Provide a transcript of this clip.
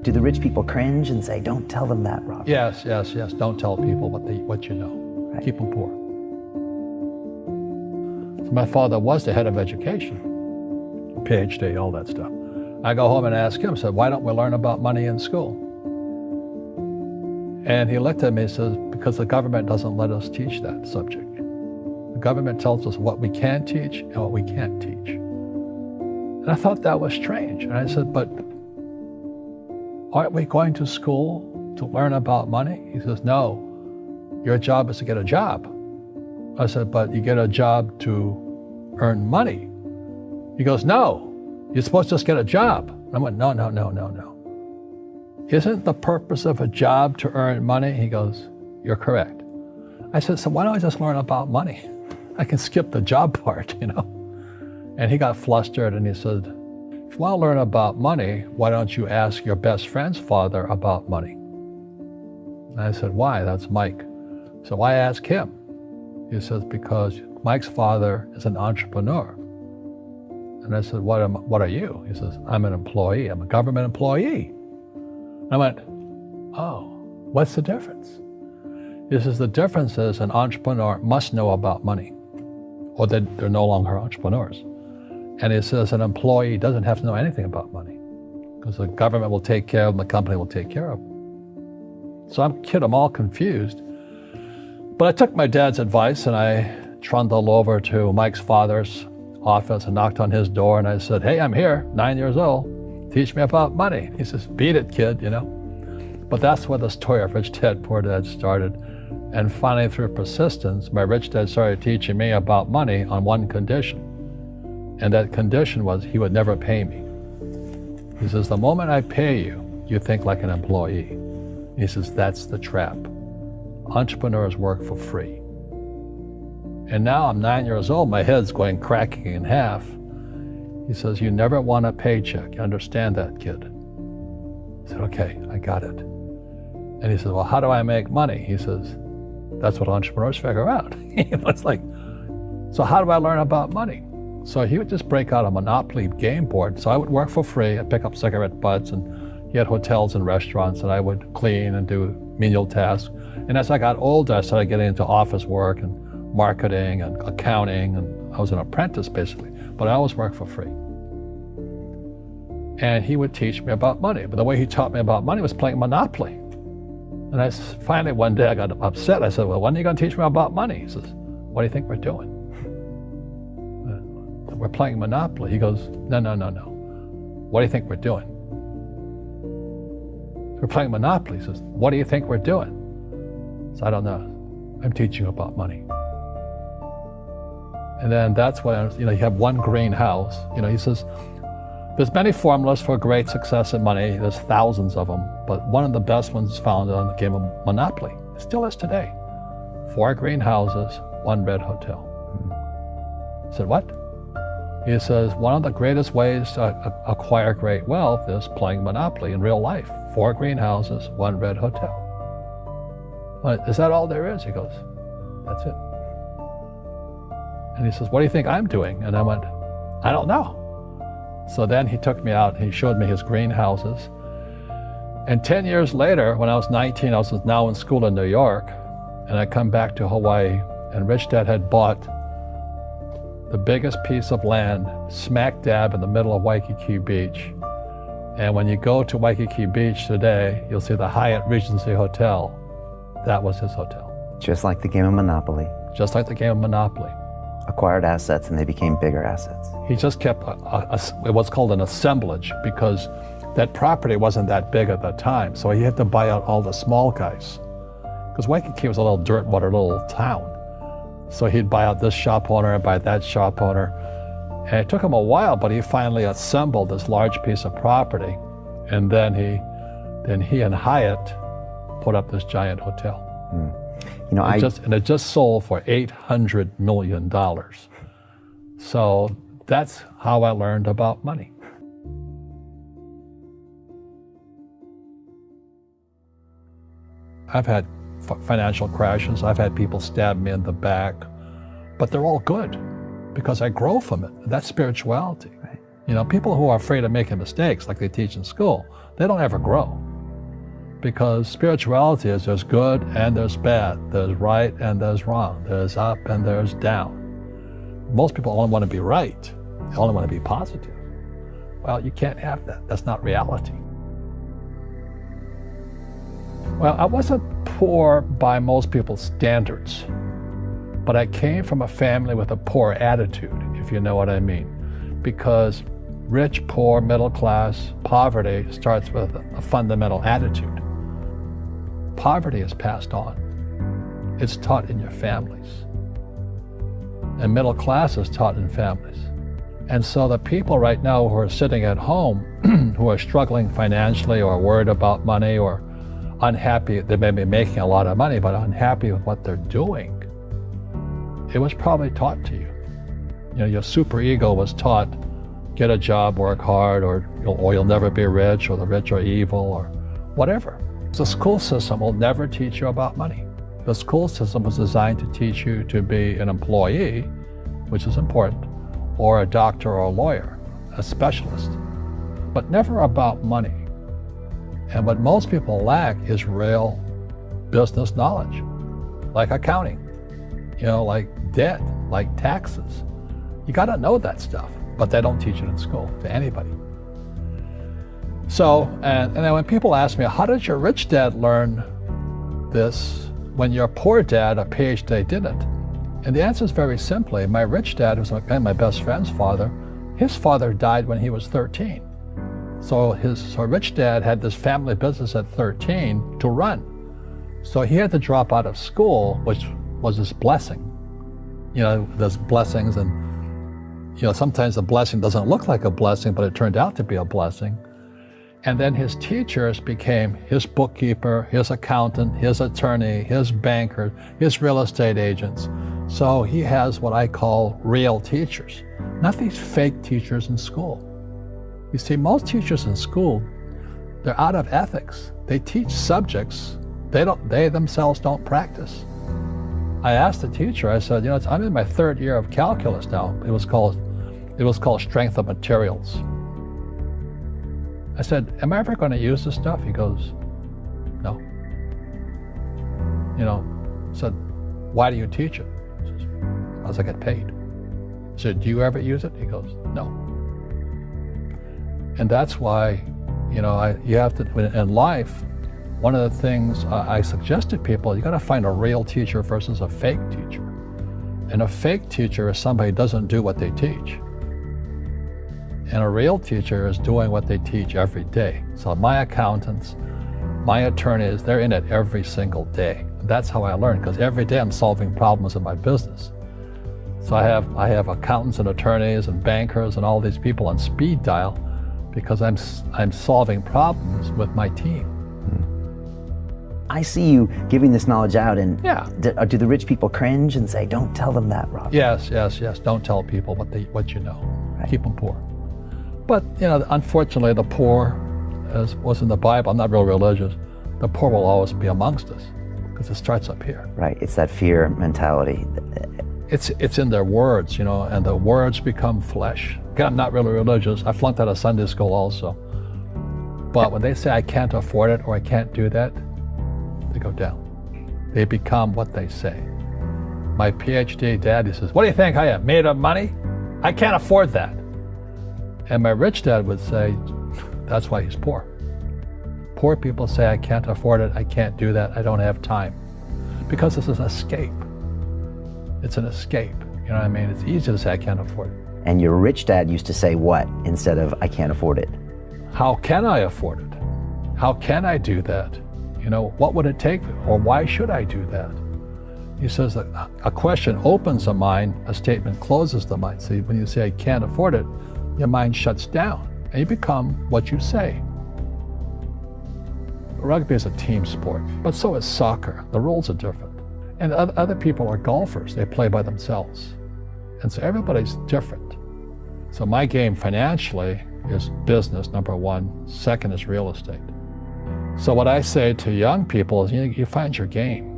Do the rich people cringe and say, don't tell them that, Robert? Yes. Don't tell people what you know. Right. Keep them poor. So my father was the head of education, PhD, all that stuff. I go home and ask him, said, why don't we learn about money in school? And he looked at me and says, because the government doesn't let us teach that subject. The government tells us what we can teach and what we can't teach. And I thought that was strange. And I said, but aren't we going to school to learn about money? He says, no, your job is to get a job. I said, but you get a job to earn money. He goes, no, you're supposed to just get a job. And I went, no. Isn't the purpose of a job to earn money? He goes, you're correct. I said, so why don't I just learn about money? I can skip the job part, you know? And he got flustered and he said, if you want to learn about money, why don't you ask your best friend's father about money? And I said, why? That's Mike. So I asked him. He says, because Mike's father is an entrepreneur. And I said, what are you? He says, I'm an employee. I'm a government employee. I went, oh, what's the difference? He says, the difference is an entrepreneur must know about money, or they're no longer entrepreneurs. And he says an employee doesn't have to know anything about money, because the government will take care of them, the company will take care of them. So I'm all confused. But I took my dad's advice and I trundled over to Mike's father's office and knocked on his door and I said, hey, I'm here, 9 years old. Teach me about money. He says, beat it, kid, you know. But that's where the story of Rich Dad, Poor Dad started. And finally, through persistence, my rich dad started teaching me about money on one condition. And that condition was he would never pay me. He says, the moment I pay you, you think like an employee. He says, that's the trap. Entrepreneurs work for free. And now I'm 9 years old, my head's going cracking in half. He says, you never want a paycheck. You understand that, kid? I said, okay, I got it. And he says, well, how do I make money? He says, that's what entrepreneurs figure out. It's like, so how do I learn about money? So he would just break out a Monopoly game board. So I would work for free. I'd pick up cigarette butts, and he had hotels and restaurants, and I would clean and do menial tasks. And as I got older, I started getting into office work and marketing and accounting, and I was an apprentice basically, but I always worked for free. And he would teach me about money, but the way he taught me about money was playing Monopoly. And finally one day I got upset. I said, well, when are you going to teach me about money? He says, what do you think we're doing? We're playing Monopoly. He goes, no. What do you think we're doing? We're playing Monopoly. He says, what do you think we're doing? So I don't know. I'm teaching you about money. And then that's when, you have one greenhouse. He says, there's many formulas for great success in money. There's thousands of them, but one of the best ones is found on the game of Monopoly. It still is today. 4 greenhouses, 1 red hotel. I said, what? He says, one of the greatest ways to acquire great wealth is playing Monopoly in real life. 4 greenhouses, 1 red hotel. Is that all there is? He goes, that's it. And he says, what do you think I'm doing? And I went, I don't know. So then he took me out and he showed me his greenhouses. And 10 years later, when I was 19, I was now in school in New York, and I come back to Hawaii, and Rich Dad had bought the biggest piece of land smack dab in the middle of Waikiki Beach. And when you go to Waikiki Beach today, you'll see the Hyatt Regency Hotel. That was his hotel. Just like the game of Monopoly. Just like the game of Monopoly. Acquired assets and they became bigger assets. He just kept what's called an assemblage, because that property wasn't that big at the time. So he had to buy out all the small guys. Because Waikiki was a little dirt water little town. So he'd buy out this shop owner and buy that shop owner. And it took him a while, but he finally assembled this large piece of property. And then he and Hyatt put up this giant hotel. And it just sold for $800 million. So that's how I learned about money. I've had financial crashes. I've had people stab me in the back, but they're all good because I grow from it. That's spirituality. Right. People who are afraid of making mistakes, like they teach in school, they don't ever grow. Because spirituality is there's good and there's bad, there's right and there's wrong, there's up and there's down. Most people only want to be right, they only want to be positive. Well, you can't have that. That's not reality. Well, I wasn't poor by most people's standards, but I came from a family with a poor attitude, if you know what I mean. Because rich, poor, middle class, poverty starts with a fundamental attitude. Poverty is passed on. It's taught in your families. And middle class is taught in families. And so the people right now who are sitting at home, who are struggling financially or worried about money or unhappy, they may be making a lot of money, but unhappy with what they're doing, it was probably taught to you. Your superego was taught, get a job, work hard, or you'll never be rich, or the rich are evil, or whatever. The school system will never teach you about money. The school system was designed to teach you to be an employee, which is important, or a doctor or a lawyer, a specialist, but never about money. And what most people lack is real business knowledge, like accounting, like debt, like taxes. You got to know that stuff, but they don't teach it in school to anybody. So, and then when people ask me, how did your rich dad learn this when your poor dad, a PhD, didn't? And the answer is very simply, my rich dad was my best friend's father. His father died when he was 13. So rich dad had this family business at 13 to run. So he had to drop out of school, which was his blessing. There's blessings, and sometimes the blessing doesn't look like a blessing, but it turned out to be a blessing. And then his teachers became his bookkeeper, his accountant, his attorney, his banker, his real estate agents. So he has what I call real teachers, not these fake teachers in school. You see, most teachers in school, they're out of ethics. They teach subjects they themselves don't practice. I asked the teacher, I said, I'm in my third year of calculus now. It was called strength of materials. I said, am I ever going to use this stuff? He goes, no. I said, why do you teach it? He says, because I get paid. I said, do you ever use it? He goes, no. And that's why, you have to, in life, one of the things I suggest to people, you got to find a real teacher versus a fake teacher. And a fake teacher is somebody who doesn't do what they teach. And a real teacher is doing what they teach every day. So my accountants, my attorneys, they're in it every single day. And that's how I learn, because every day I'm solving problems in my business. So I have accountants and attorneys and bankers and all these people on speed dial because I'm solving problems with my team. I see you giving this knowledge out, and yeah. Do the rich people cringe and say, don't tell them that, Rob? Yes. Don't tell people what you know. Right. Keep them poor. But, unfortunately, the poor, as was in the Bible, I'm not real religious, the poor will always be amongst us because it starts up here. Right, it's that fear mentality. It's in their words, and the words become flesh. Again, I'm not really religious. I flunked out of Sunday school also. But when they say I can't afford it or I can't do that, they go down. They become what they say. My PhD daddy says, what do you think I am, made of money? I can't afford that. And my rich dad would say, that's why he's poor. Poor people say, I can't afford it, I can't do that, I don't have time. Because this is an escape. It's an escape, you know what I mean? It's easy to say, I can't afford it. And your rich dad used to say what instead of, I can't afford it? How can I afford it? How can I do that? What would it take, or why should I do that? He says that a question opens the mind, a statement closes the mind. So when you say, I can't afford it, your mind shuts down, and you become what you say. Rugby is a team sport, but so is soccer. The rules are different. And other people are golfers. They play by themselves. And so everybody's different. So my game financially is business, number one. Second is real estate. So what I say to young people is, you find your game.